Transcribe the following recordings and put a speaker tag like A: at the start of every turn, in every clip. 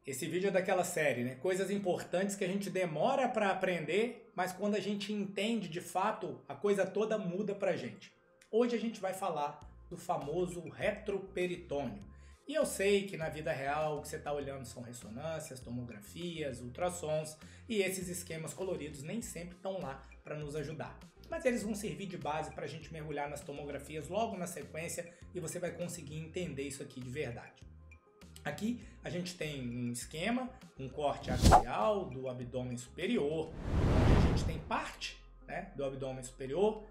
A: Esse vídeo é daquela série, né? Coisas importantes que a gente demora para aprender, mas quando a gente entende de fato, a coisa toda muda pra gente. Hoje a gente vai falar do famoso retroperitônio. E eu sei que na vida real o que você está olhando são ressonâncias, tomografias, ultrassons, e esses esquemas coloridos nem sempre estão lá para nos ajudar. Mas eles vão servir de base para a gente mergulhar nas tomografias logo na sequência e você vai conseguir entender isso aqui de verdade. Aqui a gente tem um esquema, um corte axial do abdômen superior, onde a gente tem parte, né, do abdômen superior.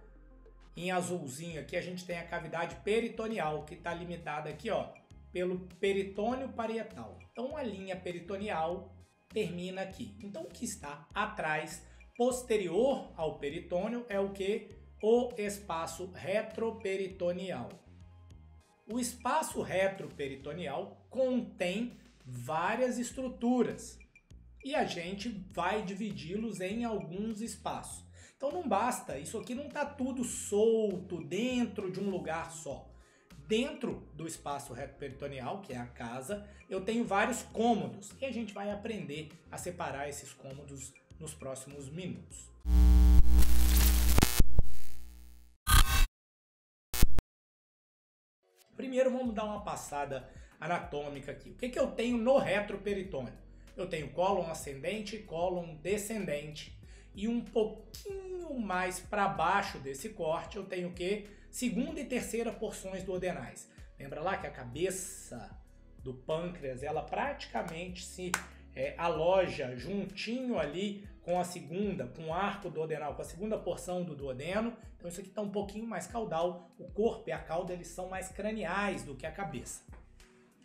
A: Em azulzinho aqui a gente tem a cavidade peritoneal, que está limitada aqui, ó, pelo peritônio parietal. Então a linha peritoneal termina aqui. Então o que está atrás, posterior ao peritônio, é o que? O espaço retroperitoneal. O espaço retroperitoneal contém várias estruturas e a gente vai dividi-los em alguns espaços. Então não basta, isso aqui não está tudo solto dentro de um lugar só. Dentro do espaço retroperitoneal, que é a casa, eu tenho vários cômodos e a gente vai aprender a separar esses cômodos nos próximos minutos. Primeiro vamos dar uma passada anatômica aqui. O que eu tenho no retroperitônio? Eu tenho cólon ascendente, cólon descendente e um pouquinho mais para baixo desse corte eu tenho o quê? Segunda e terceira porções duodenais. Lembra lá que a cabeça do pâncreas, ela praticamente se aloja juntinho ali com a segunda, com o arco duodenal, com a segunda porção do duodeno. Então isso aqui está um pouquinho mais caudal. O corpo e a cauda, eles são mais craniais do que a cabeça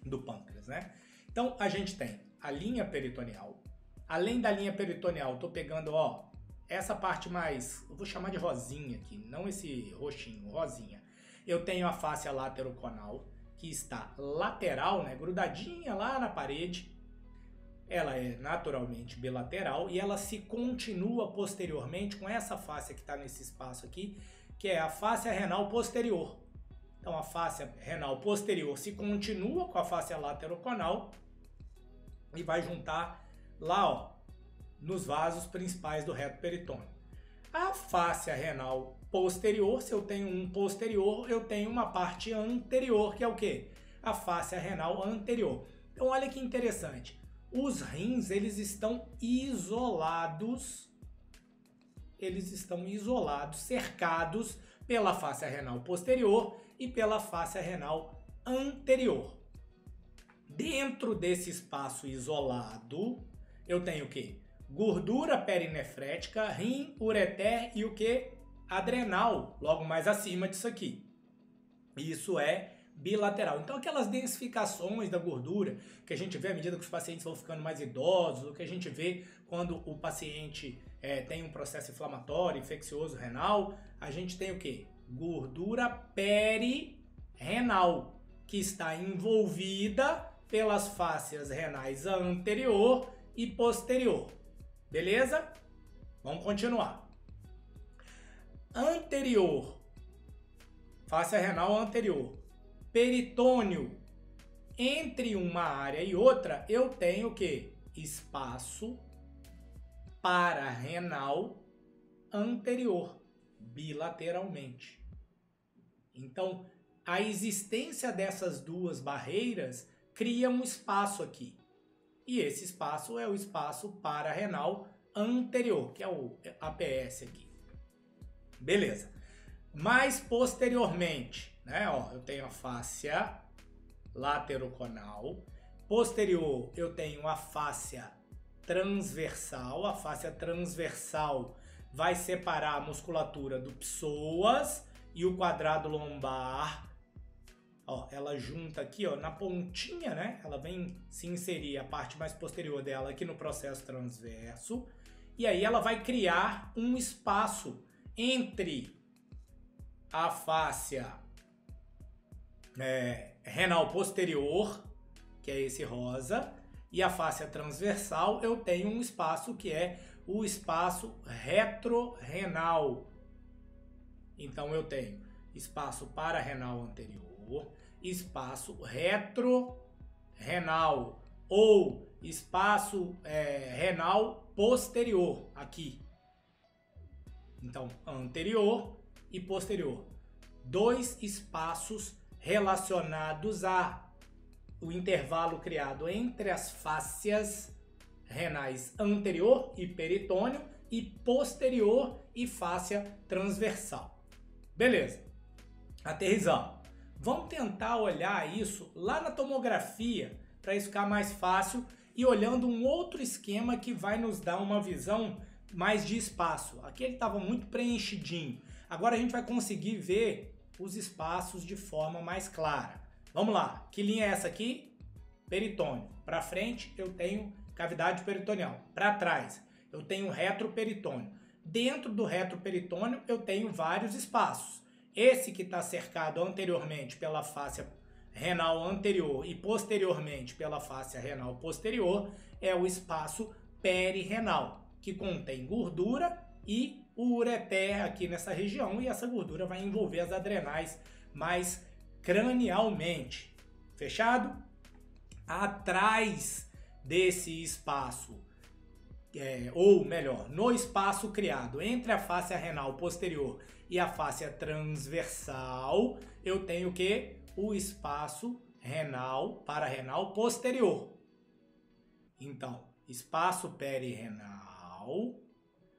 A: do pâncreas, né? Então a gente tem a linha peritoneal. Além da linha peritoneal, estou pegando, ó, essa parte mais, eu vou chamar de rosinha aqui, não esse roxinho, rosinha. Eu tenho a fáscia lateroconal, que está lateral, né, grudadinha lá na parede. Ela é naturalmente bilateral e ela se continua posteriormente com essa fáscia que está nesse espaço aqui, que é a fáscia renal posterior. Então a fáscia renal posterior se continua com a fáscia lateroconal e vai juntar lá, ó, nos vasos principais do retroperitônio. A fáscia renal posterior, se eu tenho um posterior, eu tenho uma parte anterior, que é o quê? A fáscia renal anterior. Então olha que interessante. Os rins, eles estão isolados, cercados pela fáscia renal posterior e pela fáscia renal anterior. Dentro desse espaço isolado, eu tenho o quê? Gordura perinefrética, rim, ureter e o quê? Adrenal, logo mais acima disso aqui. Isso é bilateral. Então aquelas densificações da gordura que a gente vê à medida que os pacientes vão ficando mais idosos, o que a gente vê quando o paciente tem um processo inflamatório, infeccioso renal, a gente tem o quê? Gordura perirenal, que está envolvida pelas fáscias renais anterior e posterior. Beleza? Vamos continuar. Anterior, fáscia renal anterior. Peritônio, entre uma área e outra, eu tenho o quê? Espaço pararenal anterior, bilateralmente. Então, a existência dessas duas barreiras cria um espaço aqui. E esse espaço é o espaço pararenal anterior, que é o APS aqui. Beleza. Mais posteriormente, né, ó, eu tenho a fáscia lateroconal. Posterior, eu tenho a fáscia transversal. A fáscia transversal vai separar a musculatura do psoas e o quadrado lombar. Ó, ela junta aqui, ó, na pontinha, né? Ela vem se inserir a parte mais posterior dela aqui no processo transverso. E aí ela vai criar um espaço entre a fáscia renal posterior, que é esse rosa, e a fáscia transversal. Eu tenho um espaço que é o espaço retrorenal. Então eu tenho espaço pararenal anterior, espaço retrorenal ou espaço renal posterior, aqui. Então, anterior e posterior. Dois espaços relacionados ao intervalo criado entre as fáscias renais anterior e peritônio e posterior e fáscia transversal. Beleza. Aterrissamos. Vamos tentar olhar isso lá na tomografia para isso ficar mais fácil e olhando um outro esquema que vai nos dar uma visão mais de espaço. Aqui ele estava muito preenchidinho. Agora a gente vai conseguir ver os espaços de forma mais clara. Vamos lá. Que linha é essa aqui? Peritônio. Para frente eu tenho cavidade peritoneal. Para trás eu tenho retroperitônio. Dentro do retroperitônio eu tenho vários espaços. Esse que está cercado anteriormente pela fáscia renal anterior e posteriormente pela fáscia renal posterior é o espaço perirenal, que contém gordura e o ureter aqui nessa região, e essa gordura vai envolver as adrenais mais cranialmente. Fechado? Atrás desse espaço, ou melhor, no espaço criado entre a fáscia renal posterior e a fáscia transversal, eu tenho o quê? O espaço renal, pararenal posterior. Então, espaço perirenal,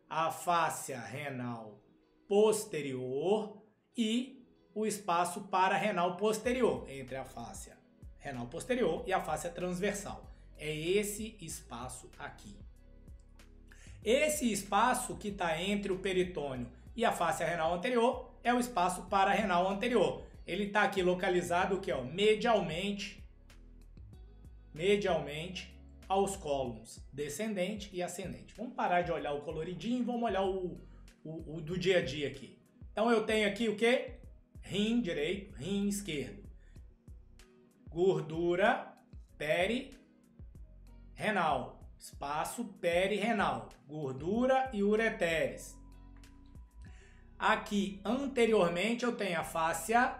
A: a fáscia renal posterior e o espaço pararenal posterior, entre a fáscia renal posterior e a fáscia transversal. É esse espaço aqui. Esse espaço que está entre o peritônio e a fáscia renal anterior é o espaço pararenal anterior. Ele está aqui localizado aqui, ó, medialmente aos cólons descendente e ascendente. Vamos parar de olhar o coloridinho e vamos olhar o do dia a dia aqui. Então eu tenho aqui o que? Rim direito, rim esquerdo. Gordura perirenal. Espaço perirenal. Gordura e ureteres. Aqui anteriormente eu tenho a fáscia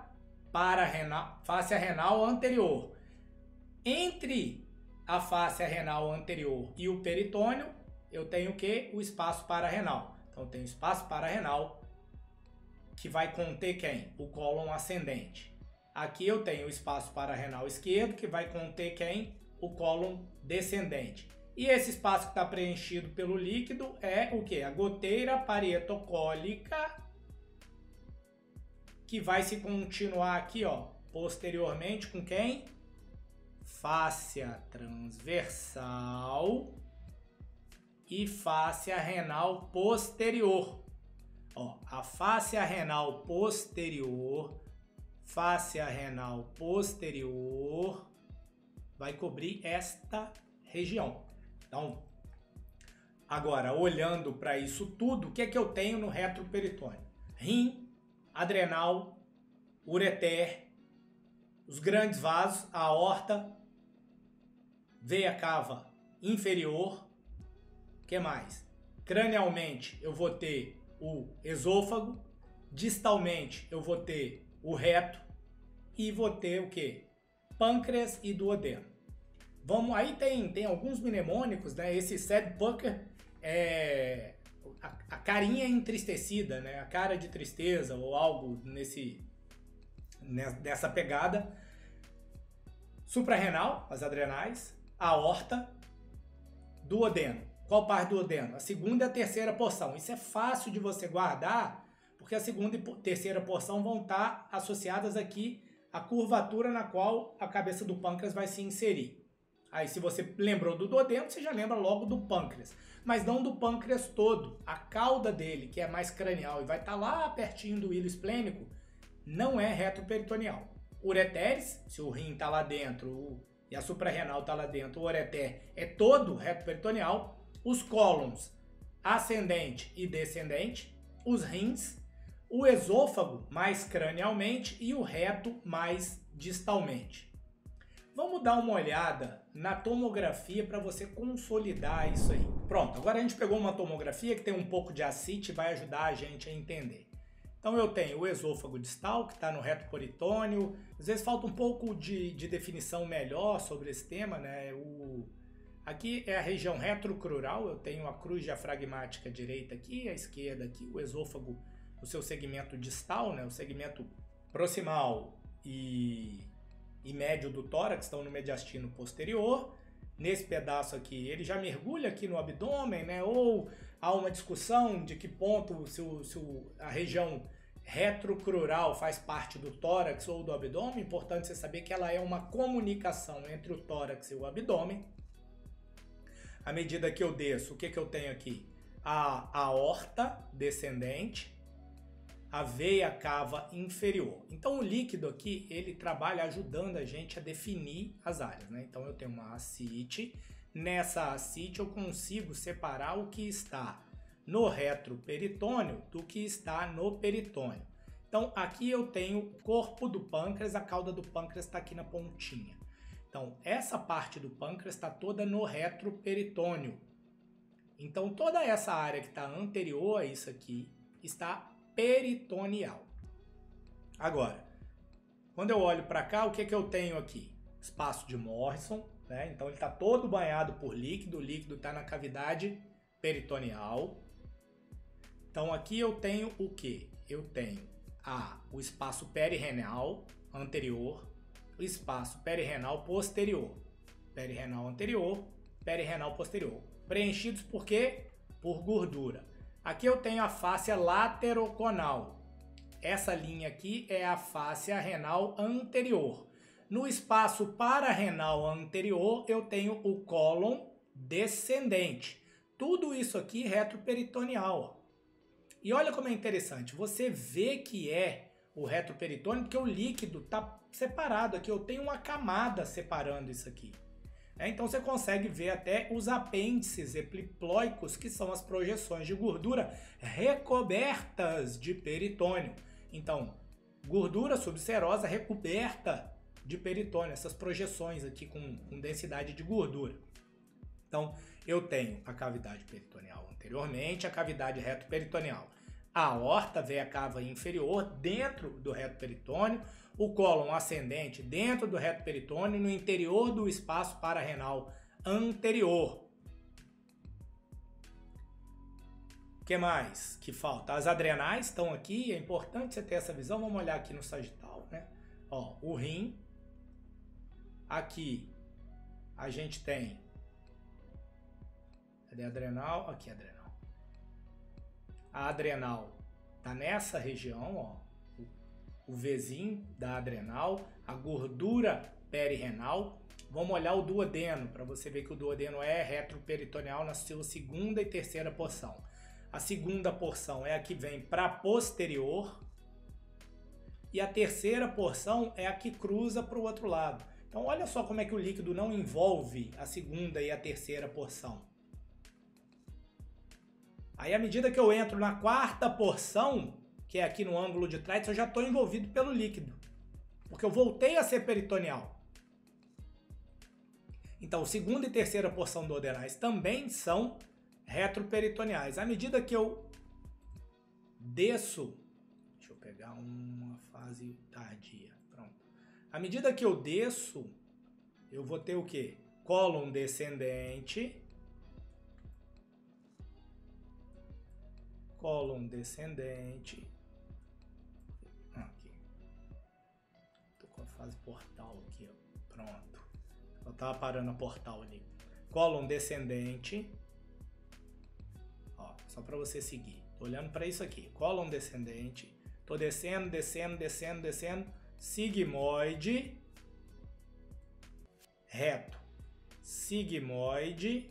A: renal anterior. Entre a fáscia renal anterior e o peritônio, eu tenho o que? O espaço pararenal. Então eu tenho espaço pararenal que vai conter quem? O cólon ascendente. Aqui eu tenho o espaço pararenal esquerdo que vai conter quem? O cólon descendente. E esse espaço que está preenchido pelo líquido é o que? A goteira parietocólica, que vai se continuar aqui, ó, posteriormente com quem? Fáscia transversal e fáscia renal posterior. Ó, a fáscia renal posterior vai cobrir esta região. Então, agora, olhando para isso tudo, o que é que eu tenho no retroperitônio? Rim, adrenal, ureter, os grandes vasos, a aorta, veia cava inferior, o que mais? Cranialmente eu vou ter o esôfago, distalmente eu vou ter o reto e vou ter o que? Pâncreas e duodeno. Vamos, aí tem alguns mnemônicos, né? Esse sad pucker é a carinha entristecida, né? A cara de tristeza ou algo nessa pegada. Suprarrenal, as adrenais, aorta, duodeno. Qual parte do duodeno? A segunda e a terceira porção. Isso é fácil de você guardar, porque a segunda e terceira porção vão estar associadas aqui à curvatura na qual a cabeça do pâncreas vai se inserir. Aí, se você lembrou do duodeno, você já lembra logo do pâncreas. Mas não do pâncreas todo. A cauda dele, que é mais cranial e vai estar lá pertinho do hilo esplênico, não é retroperitoneal. Ureteres, se o rim está lá dentro e a suprarrenal está lá dentro, o ureter é todo retroperitoneal. Os cólons ascendente e descendente, os rins, o esôfago mais cranialmente e o reto mais distalmente. Vamos dar uma olhada na tomografia para você consolidar isso aí. Pronto, agora a gente pegou uma tomografia que tem um pouco de ascite e vai ajudar a gente a entender. Então eu tenho o esôfago distal, que está no reto peritônio. Às vezes falta um pouco de definição melhor sobre esse tema, né? Aqui é a região retrocrural, eu tenho a cruz diafragmática direita aqui, a esquerda aqui, o esôfago, o seu segmento distal, né, o segmento proximal e médio do tórax, estão no mediastino posterior. Nesse pedaço aqui, ele já mergulha aqui no abdômen, né, ou há uma discussão de que ponto se a região retrocrural faz parte do tórax ou do abdômen. Importante você saber que ela é uma comunicação entre o tórax e o abdômen. À medida que eu desço, o que eu tenho aqui? A aorta descendente, a veia cava inferior. Então o líquido aqui, ele trabalha ajudando a gente a definir as áreas, né? Então eu tenho uma ascite, nessa ascite eu consigo separar o que está no retroperitônio do que está no peritônio. Então aqui eu tenho o corpo do pâncreas, a cauda do pâncreas está aqui na pontinha. Então, essa parte do pâncreas está toda no retroperitônio. Então, toda essa área que está anterior a isso aqui está peritoneal. Agora, quando eu olho para cá, o que eu tenho aqui? Espaço de Morrison, né? Então, ele está todo banhado por líquido. O líquido está na cavidade peritoneal. Então, aqui eu tenho o quê? Eu tenho o espaço perirenal anterior, o espaço perirenal posterior, perirenal anterior, perirenal posterior, preenchidos por quê? Por gordura. Aqui eu tenho a fáscia lateroconal. Essa linha aqui é a fáscia renal anterior. No espaço pararenal anterior eu tenho o cólon descendente. Tudo isso aqui retroperitoneal. E olha como é interessante, você vê que é o retroperitônio porque o líquido está separado aqui, eu tenho uma camada separando isso aqui. Então você consegue ver até os apêndices epiploicos, que são as projeções de gordura recobertas de peritônio. Então, gordura subserosa recoberta de peritônio, essas projeções aqui com densidade de gordura. Então, eu tenho a cavidade peritoneal anteriormente, a cavidade retroperitoneal. A aorta, veia cava inferior, dentro do reto peritônio, o cólon ascendente dentro do reto peritônio, no interior do espaço pararenal anterior. O que mais que falta? As adrenais estão aqui, é importante você ter essa visão. Vamos olhar aqui no sagital, né? Ó, o rim. Aqui a gente tem. Cadê a adrenal? Aqui a adrenal. A adrenal tá nessa região, ó. O Vzinho da adrenal, a gordura perirenal. Vamos olhar o duodeno, para você ver que o duodeno é retroperitoneal na sua segunda e terceira porção. A segunda porção é a que vem para posterior e a terceira porção é a que cruza para o outro lado. Então olha só como é que o líquido não envolve a segunda e a terceira porção. Aí à medida que eu entro na quarta porção, que é aqui no ângulo de trás, eu já estou envolvido pelo líquido, porque eu voltei a ser peritoneal. Então, segunda e terceira porção duodenais também são retroperitoneais. À medida que eu desço, deixa eu pegar uma fase tardia, pronto. À medida que eu desço, eu vou ter o quê? Cólon descendente, cólon descendente. Aqui. Tô com a fase portal aqui, ó. Pronto. Eu tava parando a portal ali. Cólon descendente. Ó, só para você seguir. Tô olhando para isso aqui. Cólon descendente. Tô descendo, descendo, descendo, descendo. Sigmoide. Reto. Sigmoide.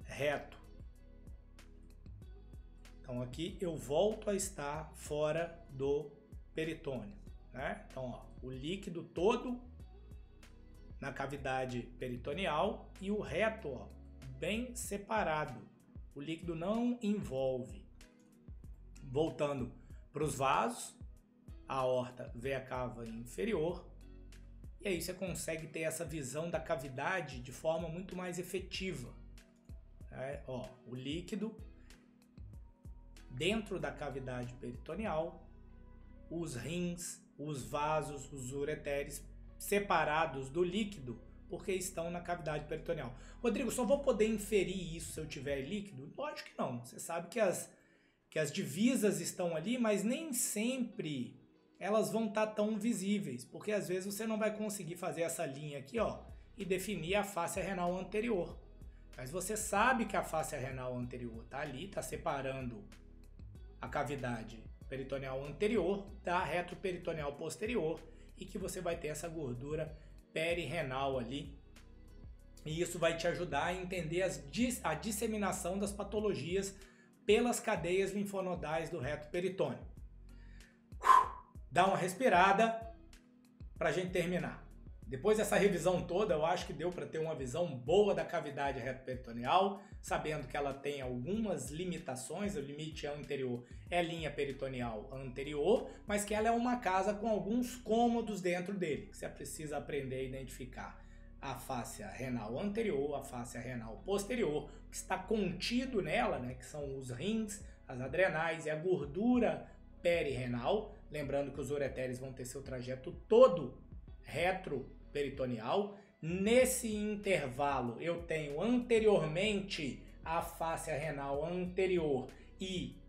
A: Reto. Então aqui eu volto a estar fora do peritônio, né? Então, ó, o líquido todo na cavidade peritoneal e o reto, ó, bem separado. O líquido não envolve. Voltando para os vasos, a aorta, veia cava inferior. E aí você consegue ter essa visão da cavidade de forma muito mais efetiva. Né? Ó, o líquido dentro da cavidade peritoneal, os rins, os vasos, os ureteres separados do líquido porque estão na cavidade peritoneal. Rodrigo, só vou poder inferir isso se eu tiver líquido? Lógico que não. Você sabe que as divisas estão ali, mas nem sempre elas vão estar tão visíveis, porque às vezes você não vai conseguir fazer essa linha aqui, ó, e definir a fáscia renal anterior. Mas você sabe que a fáscia renal anterior está ali, está separando a cavidade peritoneal anterior da retroperitoneal posterior e que você vai ter essa gordura perirenal ali. E isso vai te ajudar a entender a disseminação das patologias pelas cadeias linfonodais do reto peritônio. Dá uma respirada para a gente terminar. Depois dessa revisão toda, eu acho que deu para ter uma visão boa da cavidade retroperitoneal, sabendo que ela tem algumas limitações, o limite anterior é linha peritoneal anterior, mas que ela é uma casa com alguns cômodos dentro dele, que você precisa aprender a identificar a fáscia renal anterior, a fáscia renal posterior, que está contido nela, né, que são os rins, as adrenais e a gordura perirenal. Lembrando que os ureteres vão ter seu trajeto todo retroperitoneal. Nesse intervalo eu tenho anteriormente a fáscia renal anterior e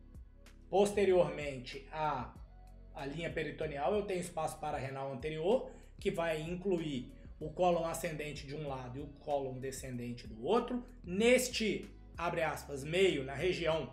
A: posteriormente a linha peritoneal. Eu tenho espaço para a renal anterior, que vai incluir o cólon ascendente de um lado e o cólon descendente do outro. Neste, abre aspas, meio, na região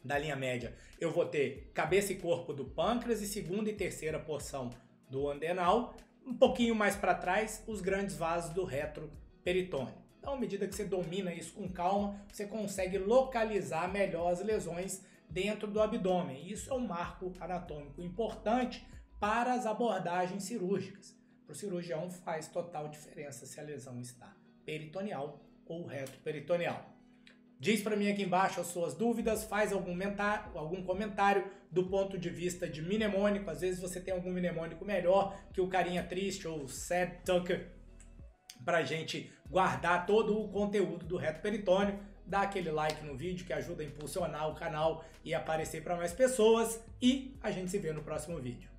A: da linha média, eu vou ter cabeça e corpo do pâncreas e segunda e terceira porção do adenal. Um pouquinho mais para trás, os grandes vasos do retroperitônio. Então, à medida que você domina isso com calma, você consegue localizar melhor as lesões dentro do abdômen. Isso é um marco anatômico importante para as abordagens cirúrgicas. Para o cirurgião faz total diferença se a lesão está peritoneal ou retroperitoneal. Diz para mim aqui embaixo as suas dúvidas, faz algum comentário do ponto de vista de mnemônico. Às vezes você tem algum mnemônico melhor que o carinha triste ou sad tucker, para a gente guardar todo o conteúdo do reto peritônio. Dá aquele like no vídeo que ajuda a impulsionar o canal e aparecer para mais pessoas. E a gente se vê no próximo vídeo.